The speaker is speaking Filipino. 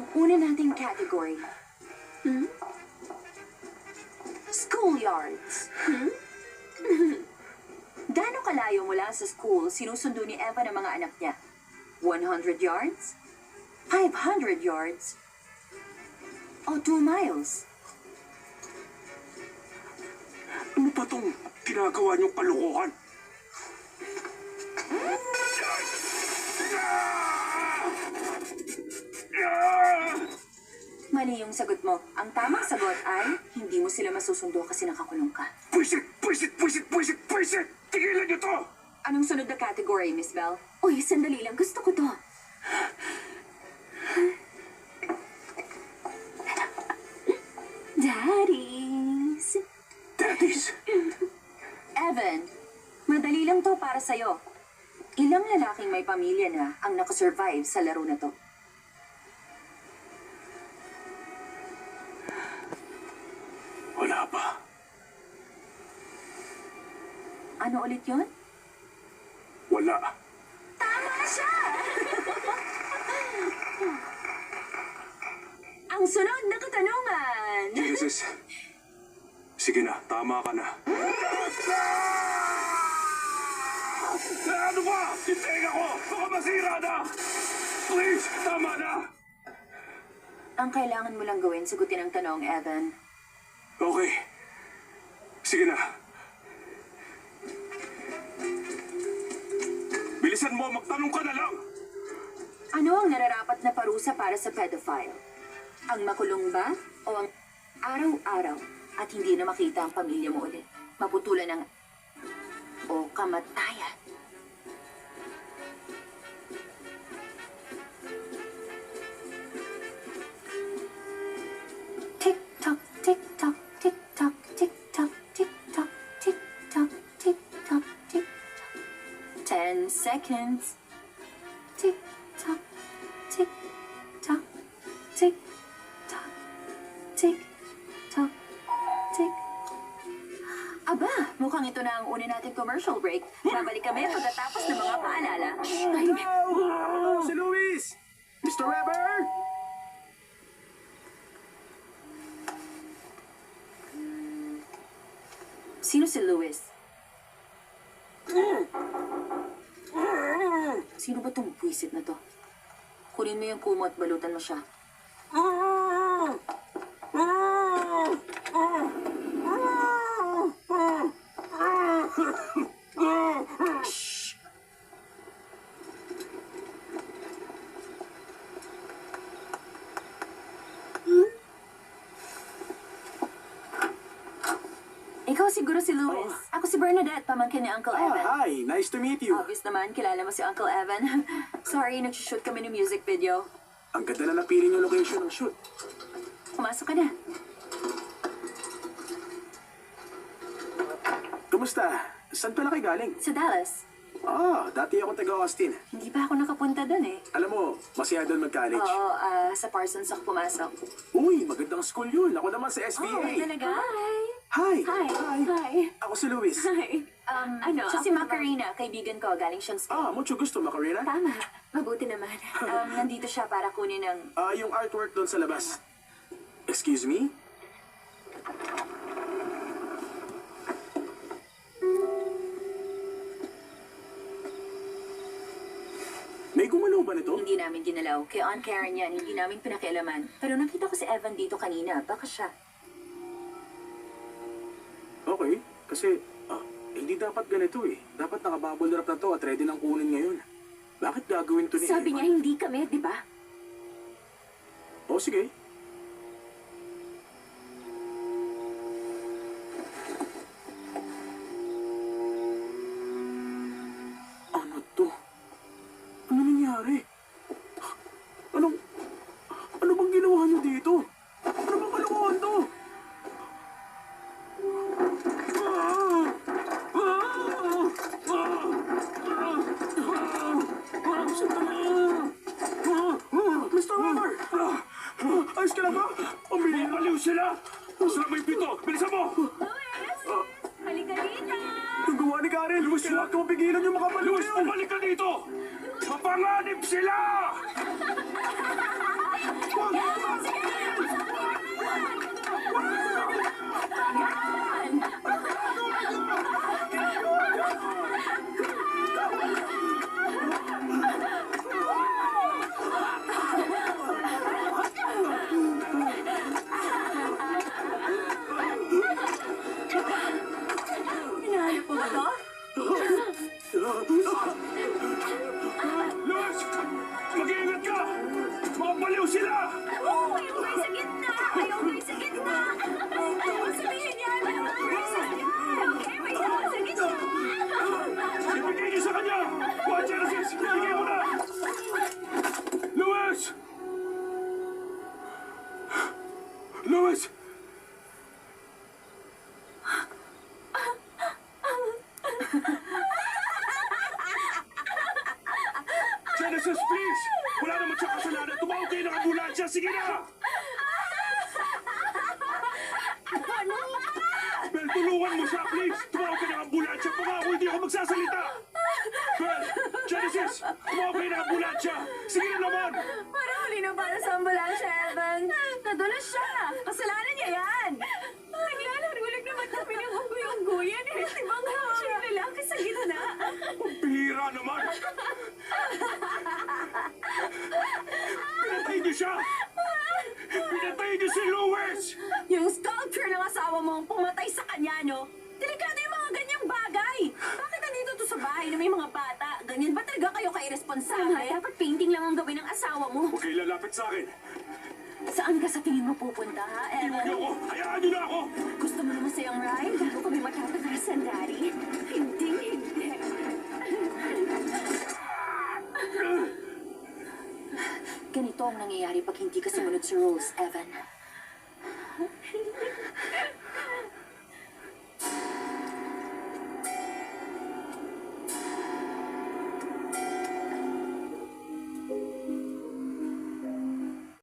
Ang una nating category. Schoolyards. Gaano kalayo mula sa school sinusundo ni Eva ng mga anak niya? 100 yards? 500 yards? O 2 miles? Ano ba itong ginagawa niyong palukuhan? Mali yung sagot mo. Ang tamang sagot ay, hindi mo sila masusundo kasi nakakulong ka. Pwisit! Pwisit! Pwisit! Pwisit! Pwisit! Tigilan niyo to! Anong sunod na category, Miss Bell? Uy, sandali lang. Gusto ko to. Daddies. Daddies! Evan, madali lang to para sa'yo. Ilang lalaking may pamilya na ang nakasurvive sa laro na to? Wala pa. Ano ulit yun? Wala. Tama siya! Ang sunod na katanungan! Genesis. Sige na, tama ka na. Ano ba? Hintayin ako! Baka masira na! Please, tama na! Ang kailangan mo lang gawin, sagutin ang tanong, Evan. Okay. Sige na. Bilisan mo, magtanong ka na lang! Ano ang nararapat na parusa para sa pedophile? Ang makulong ba o ang araw-araw at hindi na makita ang pamilya mo ulit? Maputulan ng o kamatayan? Tick-tock, tick-tock, tick-tock, tick-tock, tick-tock, tick-tock, tick-tock, tick-tock. 10 seconds. Tick-tock, tick-tock, tick-tock, tick-tock, tick. Aba, mukhang ito na ang una nating commercial break. Babalik kami pagkatapos ng mga paalala. Ay, Si Luis! Mr. Weber! sino si Luis? Sino ba tong buwisit na to? Kunin mo yung kumo at balutan mo siya. Shh! Ikaw siguro si Luis. Ako si Bernadette, pamangkin ni Uncle Evan. Hi. Nice to meet you. Obvious naman, kilala mo si Uncle Evan. Sorry, nag-shoot kami ng music video. Ang ganda na napili yung location ng shoot. Pumasok ka na. Kumusta? Saan pala kayo galing? Sa Dallas. Dati ako taga-Austin. Hindi pa ako nakapunta doon eh. Alam mo, masaya doon mag-college. Oo, sa Parsons ako pumasok. Uy, magandang school yun. Ako naman sa Oh, SBA. talaga? Hi. Hi. Hi. Ako si Luis. Hi. Siya si Macarena, kaibigan ko, galing siyang Spain. Mucho gusto, Macarena. Tama. Mabuti naman. Nandito siya para kunin ng... Yung artwork doon sa labas. Excuse me? May gumalaw ba nito? Hindi namin ginalaw. Kay Aunt Karen yan, hindi namin pinakialaman. Pero nakita ko si Evan dito kanina. Baka siya. Okay, kasi hindi dapat ganito eh. Dapat nakabubble wrap na to at ready nang kunin ngayon. Bakit gagawin to ni Sabi Evan? niya hindi kami, di ba? Sige. Ano to? Ano nangyari? Ano bang ginawa niyo dito? Ano bang kalokohan to? Mr. Weber! Ayos ka na ba? Baliw sila! Sila may pito! Bilisan mo! Halika dito! Ang gawa ni Karen! Kailangan ko mapigilan yung mga baliw Luis, na yun! bumalik ka dito! Mapanganib sila! Hinahanap mo ba to? Luis! Mag-iingat ka! Mga baliw sila! Oh, ayaw ko sa gitna! Ayaw ko sa gitna! Ayaw ko sabihin yan! Ayaw ko sa gitna! Okay, may tao sa gitna! Ibigay niyo sa kanya! Juan Genesis! Ibigay mo na! Luis! Luis! Genesis, please! Wala naman siya kasalanan. Tumawag kayo ng ambulansya. Sige na! Bel, tulungan mo siya, please! Tumawag ka ng ambulansya. Pangako, hindi ako magsasalita! Bel! Genesis! Tumawag kayo ng ambulansya! Sige na naman! Parang huli na para sa ambulansya, Evan. Nadulas siya. Kasalanan niya yan. Naglalariwalag naman kami ng unggoy-unggoyan. Eh, di ba nga siya yung lalaki sa gitna? Pihira naman! Pinatay niyo siya! Pinatay niyo si Luis! Yung sculpture ng asawa mo ang pumatay sa kanya, no? Delikado yung mga ganyang bagay. Bakit nandito to sa bahay na may mga bata? Ganyan ba talaga kayo irresponsable? Dapat painting lang ang gawin ng asawa mo. Huwag kayo lalapit sa akin! Saan ka sa tingin mo pupunta, ha, Iwan niyo Evan? ako! Hayaan niyo na ako! Gusto mo naman sayang ride? Bago kami matatakasan, Daddy? Hindi, hindi. Ganito ang nangyayari pag hindi ka sumunod sa rules, Evan.